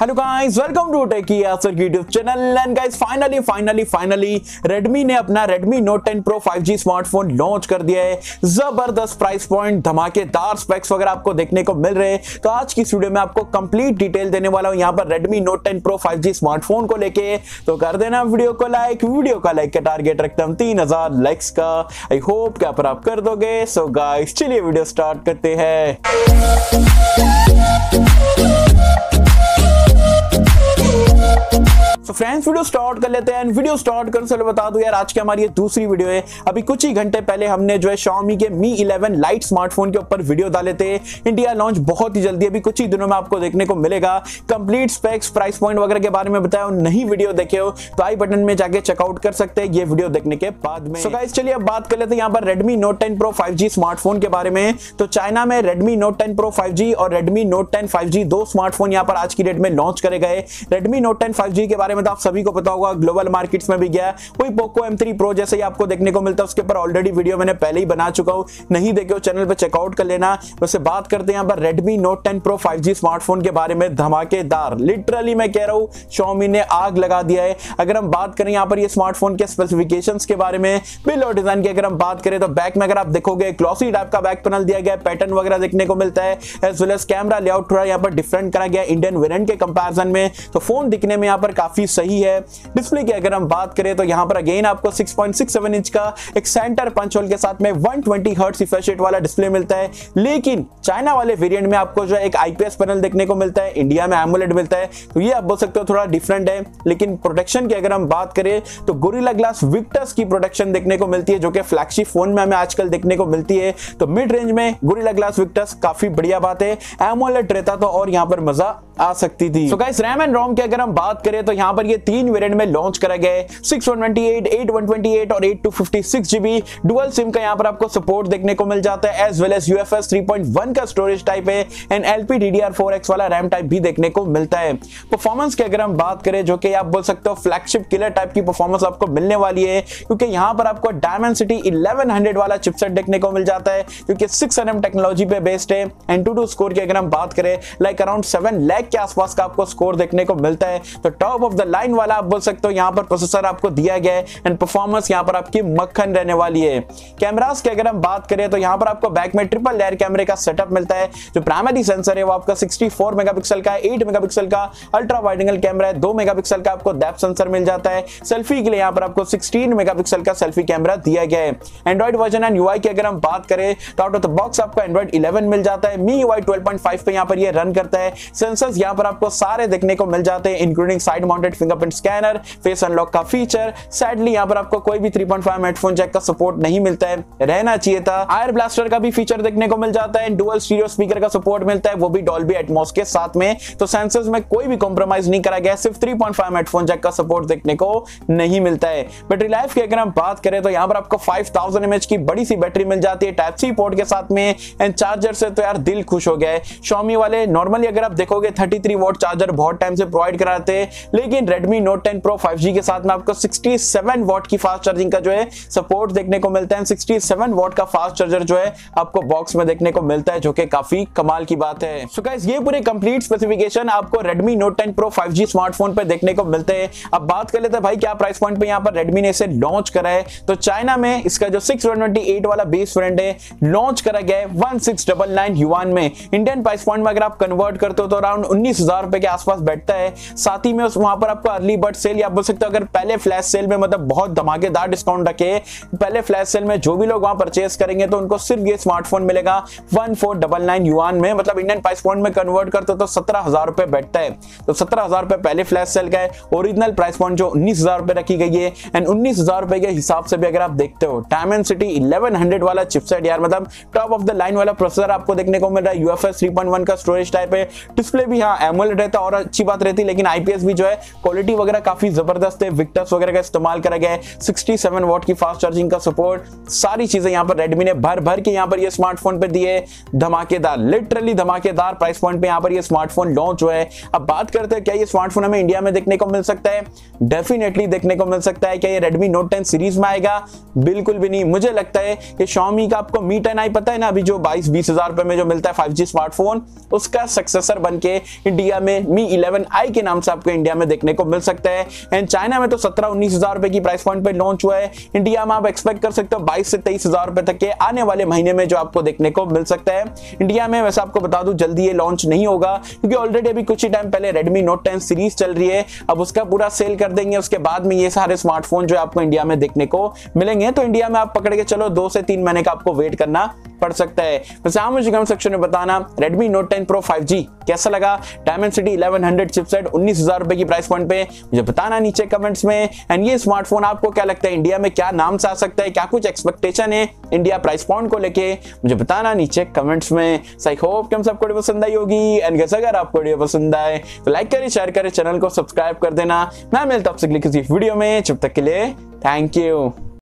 Hello guys, welcome to टेकी यासर की YouTube channel. And guys finally Redmi ने अपना Redmi Note 10 Pro 5G smartphone launch कर दिया है। जबरदस्त प्राइस पॉइंट, धमाकेदार स्पेक्स वगैरह आपको देखने को मिल रहे हैं। तो आज की इस वीडियो में आपको कंप्लीट डिटेल देने वाला हूं यहाँ पर Redmi Note 10 Pro 5G smartphone को लेके। तो कर देना वीडियो को लाइक। वीडियो का लाइक का टारगेट रखता हूं 3000 लाइक्स का। आई होप क्या पर आप कर दोगे। सो गाइस चलिए वीडियो स्टार्ट करते हैं। तो फ्रेंड्स वीडियो स्टार्ट कर लेते हैं। वीडियो स्टार्ट करने से बता दूं यार, आज की हमारी ये दूसरी वीडियो है। अभी कुछ ही घंटे पहले हमने जो है Xiaomi के Mi 11 Lite स्मार्टफोन के ऊपर वीडियो डाले थे। इंडिया लॉन्च बहुत ही जल्दी, अभी कुछ ही दिनों में आपको देखने को मिलेगा। कंप्लीट स्पेक्स, प्राइस पॉइंट वगैरह के बारे में बताया। नहीं वीडियो देखे हो तो आई बटन में जाके चेकआउट कर सकते हैं ये वीडियो देखने के बाद में। सो गाइस चलिए अब बात कर लेते हैं यहाँ पर Redmi Note 10 Pro 5G smartphone के बारे में। तो चाइना में Redmi Note 10 Pro 5G और Redmi Note 10 5G दो स्मार्टफोन यहाँ पर आज की डेट में लॉन्च करे गए। Redmi Note 10 5G के बारे में तो आप सभी को पता होगा, ग्लोबल मार्केट्स में भी गया। वही Poco M3 Pro जैसे ही आपको देखने को मिलता है, उसके ऊपर ऑलरेडी वीडियो मैंने पहले ही बना चुका हूं। नहीं देखे हो चैनल पे चेकआउट कर लेना। वैसे बात करते हैं यहाँ पर Redmi Note 10 Pro 5G smartphone के बारे में। धमाकेदार, लिटरली मैं कह रहा हूं Xiaomi ने आग लगा दिया है। अगर हम बात करें यहाँ पर ये स्मार्टफोन के स्पेसिफिकेशंस के बारे में, बिल और डिजाइन की अगर हम बात करें तो बैक में अगर आप देखोगे ग्लॉसी टाइप का बैक पैनल दिया गया है, पैटर्न वगैरह देखने को मिलता है। As well as camera layout थोड़ा यहाँ पर डिफरेंट करा गया इंडियन वेरिएंट के कंपैरिजन में। तो फोन दिखने में यहाँ पर काफी सही है। डिस्प्ले की अगर हम बात करें तो यहाँ पर अगेन आपको 6.67 इंच का एक सेंटर पंच होल के साथ में 120 हर्ट्ज रिफ्रेश रेट वाला डिस्प्ले मिलता है। लेकिन चाइना वाले वेरिएंट में आपको जो है एक आईपीएस पैनल देखने को मिलता है, इंडिया में एमोलेड मिलता है। तो ये आप बोल सकते हो थोड़ा डिफरेंट है। लेकिन प्रोटेक्शन की अगर हम बात करें तो गोरिल्ला ग्लास विक्टस की प्रोटेक्शन देखने को मिलती है, जो कि फ्लैगशिप फोन में हमें आजकल देखने को मिलती है। तो मिड रेंज में गोरिल्ला ग्लास विक्टस काफी बढ़िया बात है। एमोलेड रहता तो और यहाँ पर मजा आ सकती थी। सो गाइस रैम एंड रोम की अगर हम बात करें तो यहाँ पर ये तीन वेरिएंट में लॉन्च करा गया है। 628, 8/128 और 8/256 जीबी। डुअल सिम का यहाँ पर आपको सपोर्ट देखने को मिल जाता है। एज वेल एज UFS 3.1 का स्टोरेज टाइप है एंड LPDDR4X वाला रैम टाइप भी देखने को मिलता है। परफॉर्मेंस की अगर हम बात करें, जो कि आप बोल सकते हो फ्लैगशिप किलर टाइप की परफॉर्मेंस आपको मिलने वाली है, क्योंकि यहाँ पर आपको Dimensity 1100 वाला चिपसेट देखने को मिल जाता है, क्योंकि 6nm टेक्नोलॉजी पे बेस्ड है। Antutu स्कोर की अगर हम बात करें, लाइक अराउंड 7 लाख के आसपास का आपको स्कोर देखने को मिलता है। तो टॉप ऑफ द लाइन वाला आप बोल सकते हो यहाँ पर प्रोसेसर आपको दिया गया है एंड परफॉर्मेंस यहाँ पर आपकी मक्खन रहने वाली है। कैमरास की अगर हम बात करें तो यहाँ पर आपको बैक में ट्रिपल लेयर कैमरे का सेटअप मिलता है। जो प्राइमरी सेंसर है वो आपका 64 मेगापिक्सल का है, 8 मेगापिक्सल का अल्ट्रा वाइड एंगल कैमरा है, 2 मेगापिक्सल का आपको डेप्थ सेंसर मिल जाता है। सेल्फी के लिए यहाँ पर आपको 16 मेगापिक्सल का सेल्फी कैमरा दिया गया है। एंड्रॉइड वर्जन एंड UI की अगर हम बात करें तो आउट ऑफ द बॉक्स आपको एंड्रॉइड 11 मिल जाता है। MIUI 12.5 पे यहाँ पर ये रन करता है। सेंसर्स यहाँ पर आपको सारे देखने को मिल जाते हैं, including side mounted fingerprint scanner, face unlock का फीचर। सैडली यहाँ पर आपको कोई भी 3.5 हेडफोन जैक का सपोर्ट नहीं मिलता है, रहना चाहिए था। आयर ब्लास्टर का भी फीचर देखने को मिल जाता है। डुअल स्टीरियो स्पीकर का सपोर्ट मिलता है, वो भी डॉल्बी एटमॉस के साथ में। तो सेंसर्स में कोई भी कॉम्प्रोमाइज नहीं करा गया। सिर्फ 3.5 हेडफोन जैक का सपोर्ट देखने को नहीं मिलता है। बैटरी लाइफ की अगर हम बात करें तो यहाँ पर आपको 5000 mAh की बड़ी सी बैटरी मिल जाती है टाइप सी पोर्ट के साथ में एंड चार्जर से तो यार दिल खुश हो गया है। Xiaomi वाले नॉर्मली अगर आप देखोगे 33 वॉट चार्जर बहुत टाइम से प्रोवाइड कराते हैं, लेकिन Redmi Note 10 Pro 5G के साथ में आपको 67 वॉट की फास्ट चार्जिंग का जो है सपोर्ट देखने को मिलता है। 67 वॉट का फास्ट चार्जर जो है आपको बॉक्स में देखने को मिलता है, जो कि काफी कमाल की बात है। सो गाइस ये पूरे कंप्लीट स्पेसिफिकेशन आपको Redmi Note 10 Pro 5G smartphone पे देखने को मिलते हैं। अब बात कर लेते हैं भाई क्या प्राइस पॉइंट पे यहाँ पर Redmi ने इसे लॉन्च करा है। तो चाइना में इसका जो 628 वाला बेस वेरिएंट है लॉन्च करा गया है 1699 युआन में। इंडियन प्राइस पॉइंट में अगर आप कन्वर्ट करते हो तो अराउंड 19,000 रुपए के आसपास बैठता है। साथ ही में वहां पर आपको अर्ली बर्ड सेल या बोल सकते हो अगर पहले फ्लैश सेल में मतलब बहुत धमाकेदार डिस्काउंट रखे, पहले फ्लैश सेल में जो भी लोग वहां परचेस करेंगे तो उनको सिर्फ ये स्मार्टफोन मिलेगा 1499 युआन में। मतलब इंडियन प्राइस पॉइंट में कन्वर्ट करते तो 17,000 रुपए बैठता है। तो 17,000 रुपए पहले फ्लैश सेल का है। ओरिजिनल प्राइस पॉइंट जो 19,000 रुपए रखी गई है एंड 19,000 रुपए के हिसाब से भी अगर आप देखते हो Dimensity 1100 वाला चिपसेट, यार मतलब टॉप ऑफ द लाइन वाला प्रोसेसर आपको देखने को मिल रहा है। UFS 3.1 का स्टोरेज टाइप है। डिस्प्ले भी हाँ एमोलेड रहता और अच्छी बात रहती, लेकिन IPS भी जो है क्वालिटी वगैरह काफी जबरदस्त है। विक्टस वगैरह का इस्तेमाल करा गया है। 67 वॉट की फास्ट चार्जिंग का सपोर्ट, सारी चीजें यहाँ पर Redmi ने भर भर के यहाँ पर ये स्मार्टफोन पे दिए। धमाकेदार, लिटरली धमाकेदार प्राइस पॉइंट पे यहाँ पर ये स्मार्टफोन लॉन्च हुआ है। अब बात करते हैं क्या ये स्मार्टफोन हमें इंडिया में देखने को मिल सकता है? डेफिनेटली देखने को मिल सकता है। क्या ये Redmi Note 10 सीरीज में आएगा? बिल्कुल भी नहीं। मुझे लगता है कि Xiaomi का आपको Mi 10i पता है ना, अभी जो 22-20 हजार रुपए में जो मिलता है 5G स्मार्टफोन, उसका सक्सेसर बनके इंडिया में मी 11i के नाम से आपको इंडिया में देखने को मिल सकता है। एंड चाइना में तो 17-19 हजार रुपए की प्राइस पॉइंट पे लॉन्च हुआ है। इंडिया में आप एक्सपेक्ट कर सकते हो 22 से 23 हजार रुपए तक के आने वाले महीने में जो आपको देखने को मिल सकता है। इंडिया में वैसे आपको बता दूं जल्दी ये लॉन्च नहीं होगा, क्योंकि ऑलरेडी अभी कुछ ही टाइम पहले Redmi Note 10 सीरीज चल रही है। अब उसका पूरा सेल कर देंगे, उसके बाद में ये सारे स्मार्टफोन जो आपको इंडिया में देखने को मिलेंगे। तो इंडिया में आप पकड़ के चलो 2 से 3 महीने का आपको वेट करना पड़ सकता है। वैसे आप मुझे कमेंट सेक्शन में बताना Redmi Note 10 Pro 5G कैसा लगा। Dimensity 1100 चिपसेट 19,000 रुपए की प्राइस पॉइंट पे मुझे बताना नीचे कमेंट्स में। एंड ये स्मार्टफोन आपको क्या लगता है, इंडिया में क्या नाम से आ सकता है, क्या कुछ एक्सपेक्टेशन है इंडिया प्राइस पॉइंट को लेके, मुझे बताना नीचे कमेंट्स में। आई होप कि हम सबको वीडियो पसंद आई होगी। एंड अगर आपको वीडियो पसंद आए तो लाइक करें, शेयर करें, चैनल को सब्सक्राइब कर देना। मैं मिलता हूं आपसे किसी वीडियो में, जब तक के लिए थैंक यू।